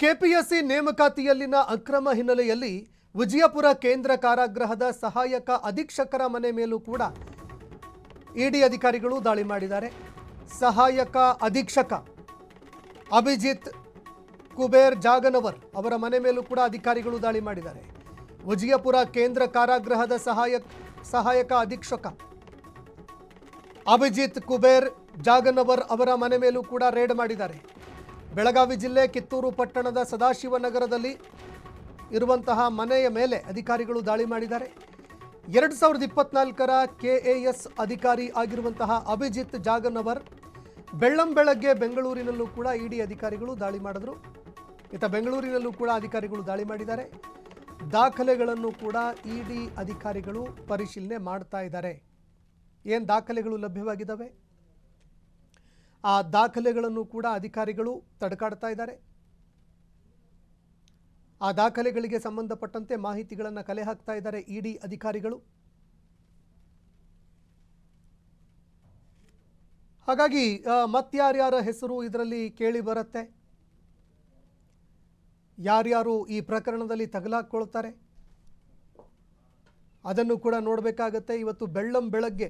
KPSC ನೇಮಕಾತಿಯಲ್ಲಿನ ಅಕ್ರಮ ಹಿನ್ನೆಲೆಯಲ್ಲಿ ವಿಜಯಪುರ ಕೇಂದ್ರ ಕಾರಾಗೃಹದ ಸಹಾಯಕ ಅಧೀಕ್ಷಕರ ಮನೆ ಮೇಲೂ ಕೂಡ ಇಡಿ ಅಧಿಕಾರಿಗಳು ದಾಳಿ ಮಾಡಿದ್ದಾರೆ. ಸಹಾಯಕ ಅಧೀಕ್ಷಕ ಅಭಿಜಿತ್ ಕುಬೇರ್ ಜಾಗನವರ್ ಅವರ ಮನೆ ಮೇಲೂ ಕೂಡ ಅಧಿಕಾರಿಗಳು ದಾಳಿ ಮಾಡಿದ್ದಾರೆ. ವಿಜಯಪುರ ಕೇಂದ್ರ ಕಾರಾಗೃಹದ ಸಹಾಯಕ ಅಧೀಕ್ಷಕ ಅಭಿಜಿತ್ ಕುಬೇರ್ ಜಾಗನವರ್ ಅವರ ಮನೆ ಮೇಲೂ ಕೂಡ ರೇಡ್ ಮಾಡಿದ್ದಾರೆ. ಬೆಳಗಾವಿ ಜಿಲ್ಲೆ ಕಿತ್ತೂರು ಪಟ್ಟಣದ ಸದಾಶಿವನಗರದಲ್ಲಿ ಇರುವಂತಹ ಮನೆಯ ಮೇಲೆ ಅಧಿಕಾರಿಗಳು ದಾಳಿ ಮಾಡಿದ್ದಾರೆ. 2024ರ ಕೆಎಎಸ್ ಅಧಿಕಾರಿ ಆಗಿರುವಂತಹ ಅಭಿಜಿತ್ ಜಾಗನವರ್ ಬೆಳ್ಳಂಬೆಳಗ್ಗೆ ಬೆಂಗಳೂರಿನಲ್ಲೂ ಕೂಡ ಇಡಿ ಅಧಿಕಾರಿಗಳು ದಾಳಿ ಮಾಡಿದ್ರು. ಬೆಂಗಳೂರಿನಲ್ಲೂ ಕೂಡ ಅಧಿಕಾರಿಗಳು ದಾಳಿ ಮಾಡಿದ್ದಾರೆ. ದಾಖಲೆಗಳನ್ನು ಕೂಡ ಇಡಿ ಅಧಿಕಾರಿಗಳು ಪರಿಶೀಲನೆ ಮಾಡ್ತಾ ಇದ್ದಾರೆ. ಏನು ದಾಖಲೆಗಳು ಲಭ್ಯವಾಗಿದ್ದಾವೆ ಆ ದಾಖಲೆಗಳನ್ನು ಕೂಡ ಅಧಿಕಾರಿಗಳು ತಡಕಾಡ್ತಾ ಇದ್ದಾರೆ. ಆ ದಾಖಲೆಗಳಿಗೆ ಸಂಬಂಧಪಟ್ಟಂತೆ ಮಾಹಿತಿಗಳನ್ನು ಕಲೆ ಹಾಕ್ತಾ ಇದ್ದಾರೆ ಇಡಿ ಅಧಿಕಾರಿಗಳು. ಹಾಗಾಗಿ ಮತ್ಯಾರ್ಯಾರ ಹೆಸರು ಇದರಲ್ಲಿ ಕೇಳಿ ಬರುತ್ತೆ, ಯಾರ್ಯಾರು ಈ ಪ್ರಕರಣದಲ್ಲಿ ತಗಲಾಕೊಳ್ತಾರೆ ಅದನ್ನು ಕೂಡ ನೋಡಬೇಕಾಗತ್ತೆ. ಇವತ್ತು ಬೆಳ್ಳಂಬೆಳಗ್ಗೆ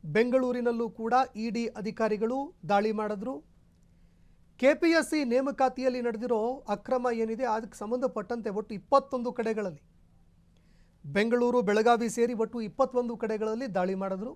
ಬೆಂಗಳೂರಿನಲ್ಲೂ ಕೂಡ ಇಡಿ ಅಧಿಕಾರಿಗಳು ದಾಳಿ ಮಾಡಿದ್ರು. ಕೆಪಿಎಸ್ಸಿ ನೇಮಕಾತಿಯಲ್ಲಿ ನಡೆದಿರೋ ಅಕ್ರಮ ಏನಿದೆ ಅದಕ್ಕೆ ಸಂಬಂಧಪಟ್ಟಂತೆ ಒಟ್ಟು 21 ಕಡೆಗಳಲ್ಲಿ ಬೆಂಗಳೂರು ಬೆಳಗಾವಿ ಸೇರಿ ಒಟ್ಟು 21 ಕಡೆಗಳಲ್ಲಿ ದಾಳಿ ಮಾಡಿದ್ರು.